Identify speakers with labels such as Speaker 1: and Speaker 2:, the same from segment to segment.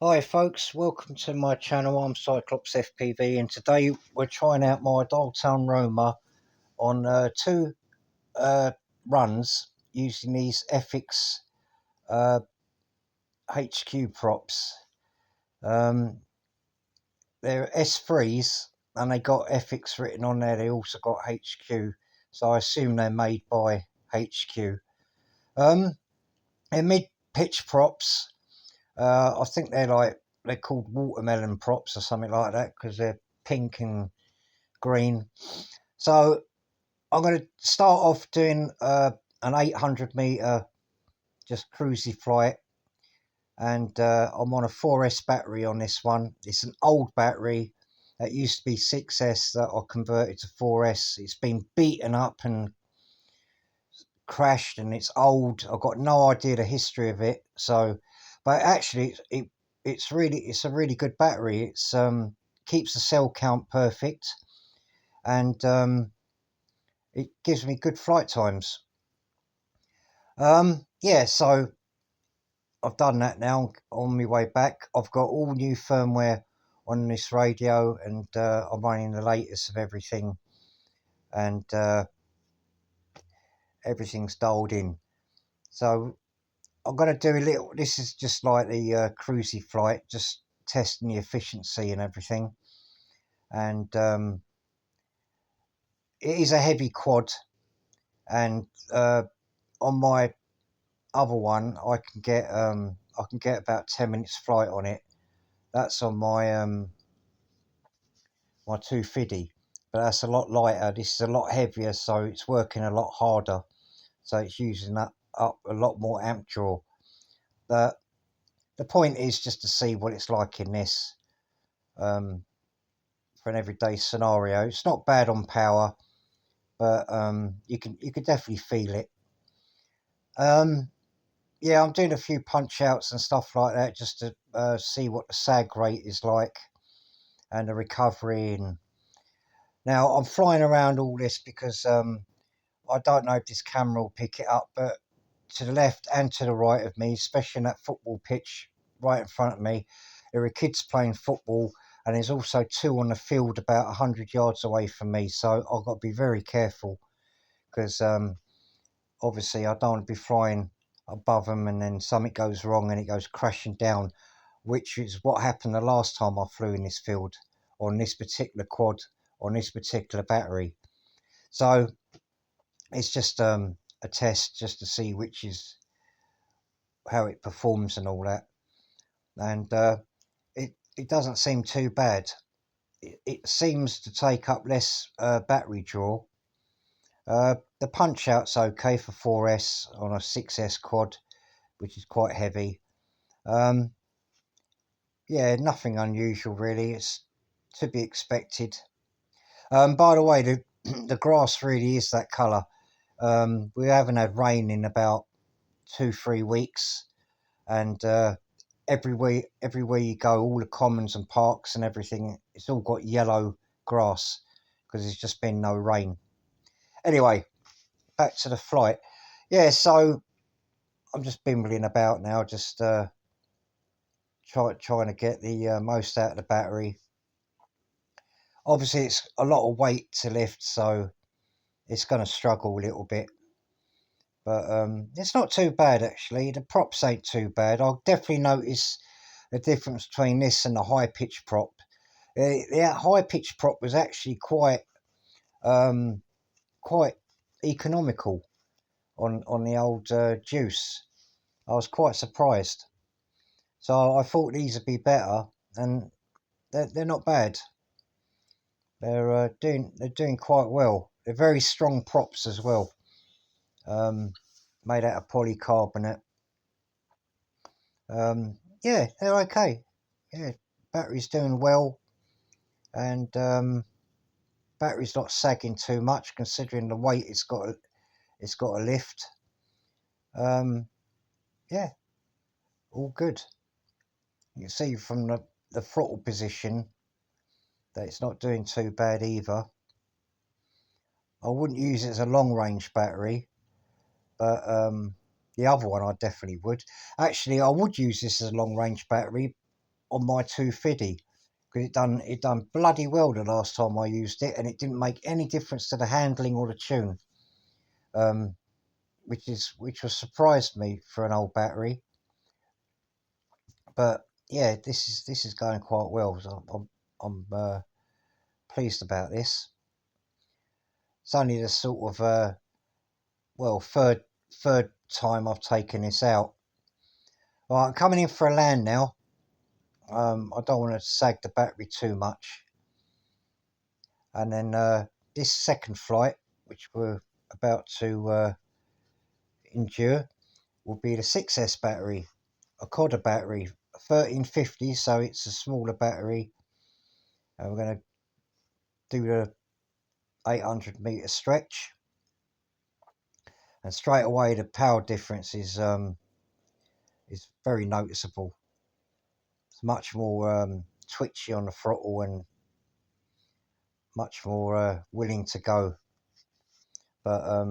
Speaker 1: Hi folks, welcome to my channel. I'm Cyclops FPV and today we're trying out my Dialtown Roma on two runs using these Ethix HQ props. They're S3s and they got Ethix written on there. They also got HQ, so I assume they're made by HQ. They're mid-pitch props. I think they're called watermelon props or something like that because they're pink and green. So I'm going to start off doing an 800-meter just cruisy flight, and I'm on a 4S battery on this one. It's an old battery that used to be 6S that I converted to 4S. It's been beaten up and crashed and it's old. I've got no idea the history of it. So, but actually it's a really good battery. It's keeps the cell count perfect, and it gives me good flight times. Yeah, so I've done that now. On my way back, I've got all new firmware on this radio, and I'm running the latest of everything, and everything's dialed in. So I'm going to do a little, this is just like the cruisy flight, just testing the efficiency and everything. And it is a heavy quad, and on my other one I can get about 10 minutes flight on it. That's on my my 250, but that's a lot lighter. This is a lot heavier, so it's working a lot harder, so it's using up a lot more amp draw. But the point is just to see what it's like in this. For an everyday scenario, it's not bad on power, but you can definitely feel it. Yeah, I'm doing a few punch outs and stuff like that just to see what the sag rate is like and the recovery. And now I'm flying around all this because I don't know if this camera will pick it up, but to the left and to the right of me, especially in that football pitch right in front of me, there are kids playing football, and there's also two on the field about 100 yards away from me, so I've got to be very careful because obviously I don't want to be flying above them and then something goes wrong and it goes crashing down, which is what happened the last time I flew in this field on this particular quad, on this particular battery. So it's just a test just to see which is how it performs and all that. And it doesn't seem too bad. It seems to take up less battery draw. The punch out's okay for 4S on a 6S quad, which is quite heavy. Yeah, nothing unusual really. It's to be expected. By the way, the grass really is that colour. We haven't had rain in about 2-3 weeks, and everywhere you go, all the commons and parks and everything, it's all got yellow grass because there's just been no rain. Anyway, back to the flight. Yeah, so I'm just bimbling about now, just trying to get the most out of the battery. Obviously, it's a lot of weight to lift, so it's going to struggle a little bit. But it's not too bad, actually. The props ain't too bad. I'll definitely notice the difference between this and the high pitch prop. The high pitch prop was actually quite economical on the old Juice. I was quite surprised. So I thought these would be better, and they're not bad. They're doing quite well. They're very strong props as well. Made out of polycarbonate. Yeah, they're okay. Yeah, battery's doing well, and battery's not sagging too much considering the weight it's got to lift. Yeah, all good. You can see from the throttle position that it's not doing too bad either. I wouldn't use it as a long range battery, but the other one I definitely would. Actually, I would use this as a long range battery, on my 250, because it done bloody well the last time I used it, and it didn't make any difference to the handling or the tune, which was surprised me for an old battery. But yeah, this is going quite well. So I'm pleased about this. It's only the sort of well, third time I've taken this out. Right, I'm coming in for a land now. I don't want to sag the battery too much. And then this second flight, which we're about to endure, will be the 6S battery, a Coda battery, 1350, so it's a smaller battery. And we're going to do the 800-meter stretch. And straight away, the power difference is very noticeable. It's much more twitchy on the throttle and much more willing to go. But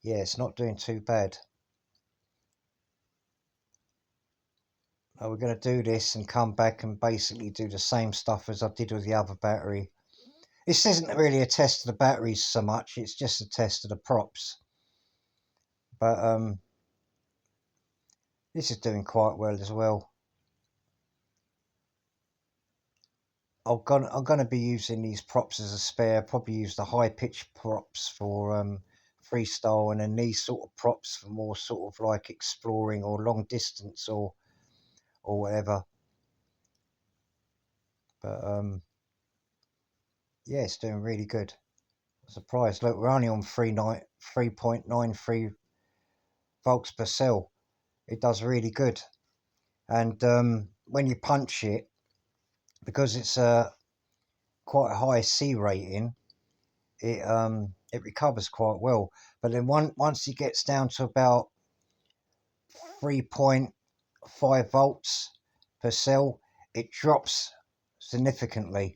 Speaker 1: yeah, it's not doing too bad. Now we're going to do this and come back and basically do the same stuff as I did with the other battery. This isn't really a test of the batteries so much, it's just a test of the props. But this is doing quite well as well. I'm gonna be using these props as a spare. Probably use the high pitch props for freestyle, and then these sort of props for more sort of like exploring or long distance or whatever. But yeah, it's doing really good. I'm surprised. Look, we're only on 3.93 volts per cell. It does really good. And when you punch it, because it's quite a high C rating, it recovers quite well. But then once it gets down to about 3.5 volts per cell, it drops significantly.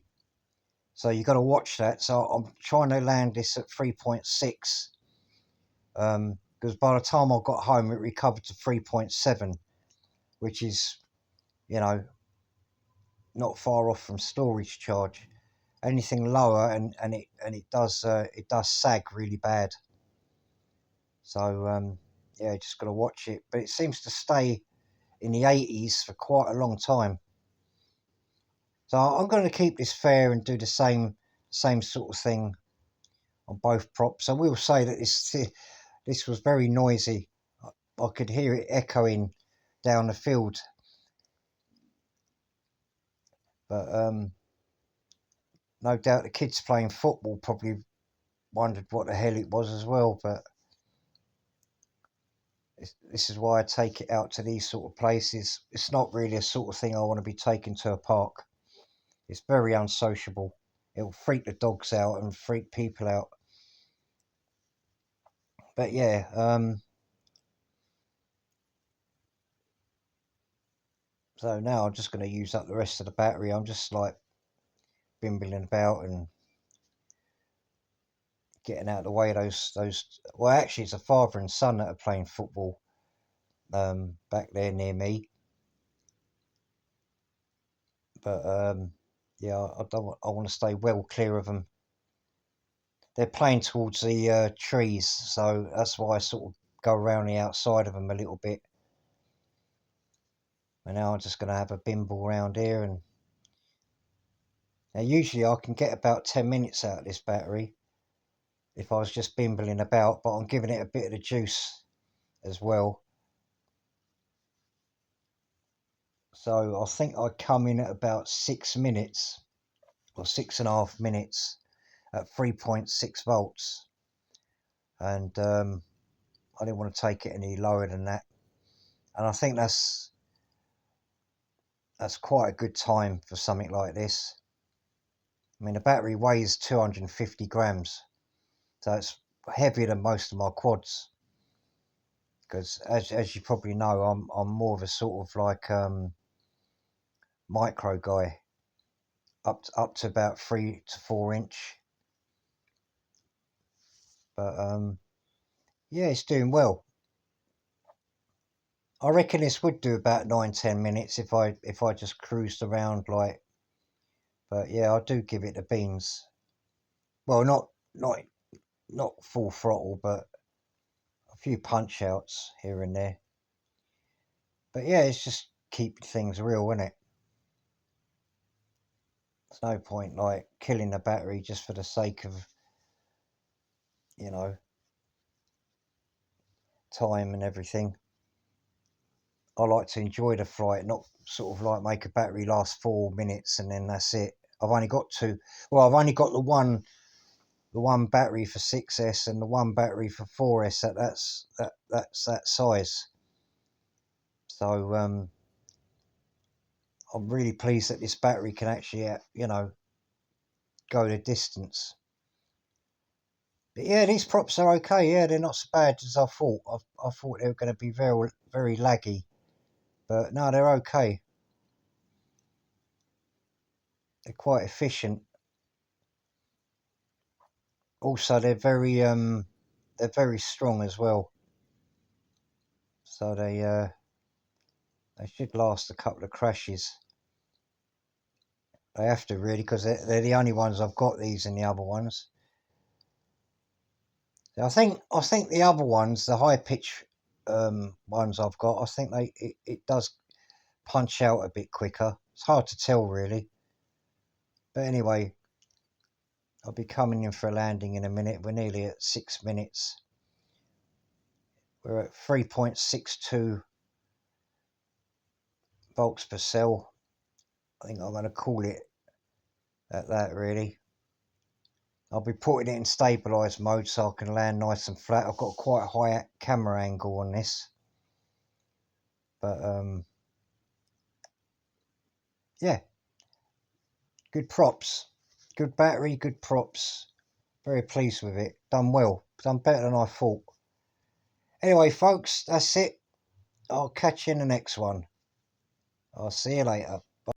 Speaker 1: So you've got to watch that. So I'm trying to land this at 3.6, because by the time I got home, it recovered to 3.7, which is, you know, not far off from storage charge. Anything lower, and it does sag really bad. So yeah, just got to watch it. But it seems to stay in the 80s for quite a long time. So I'm going to keep this fair and do the same sort of thing on both props. I will say that this was very noisy. I could hear it echoing down the field. But no doubt the kids playing football probably wondered what the hell it was as well. But this is why I take it out to these sort of places. It's not really a sort of thing I want to be taken to a park. It's very unsociable. It'll freak the dogs out and freak people out. But yeah, so now I'm just going to use up the rest of the battery. I'm just like bimbling about and getting out of the way. Those well, actually, it's a father and son that are playing football back there near me. But yeah, I want to stay well clear of them. They're playing towards the trees, so that's why I sort of go around the outside of them a little bit. And now I'm just going to have a bimble around here. And now usually I can get about 10 minutes out of this battery if I was just bimbling about, but I'm giving it a bit of the juice as well. So I think I come in at about 6 minutes or 6.5 minutes at 3.6 volts. And I didn't want to take it any lower than that. And I think that's quite a good time for something like this. I mean, the battery weighs 250 grams, so it's heavier than most of my quads. Because as you probably know, I'm more of a sort of like micro guy, up to about 3 to 4 inch. But yeah, it's doing well. I reckon this would do about 9-10 minutes if I just cruised around like. But yeah, I do give it the beans. Well, not full throttle, but a few punch outs here and there. But yeah, it's just keeping things real, isn't it? There's no point like killing the battery just for the sake of, you know, time and everything. I like to enjoy the flight, not sort of like make a battery last 4 minutes and then that's it. I've only got I've only got the one battery for 6S and the one battery for 4S. That's that size. So I'm really pleased that this battery can actually, go the distance. But yeah, these props are okay. Yeah, they're not so bad as I thought. I thought they were going to be very, very laggy, but no, they're okay. They're quite efficient. Also, they're very strong as well. So they should last a couple of crashes. They have to really, because they're the only ones I've got, these and the other ones. I think the other ones, the high pitch ones I've got, I think it does punch out a bit quicker. It's hard to tell really. But anyway, I'll be coming in for a landing in a minute. We're nearly at 6 minutes. We're at 3.62 volts per cell. I think I'm going to call it at that really. I'll be putting it in stabilised mode so I can land nice and flat. I've got quite a high camera angle on this. But yeah, good props. Good battery, good props. Very pleased with it. Done well. Done better than I thought. Anyway, folks, that's it. I'll catch you in the next one. I'll see you later.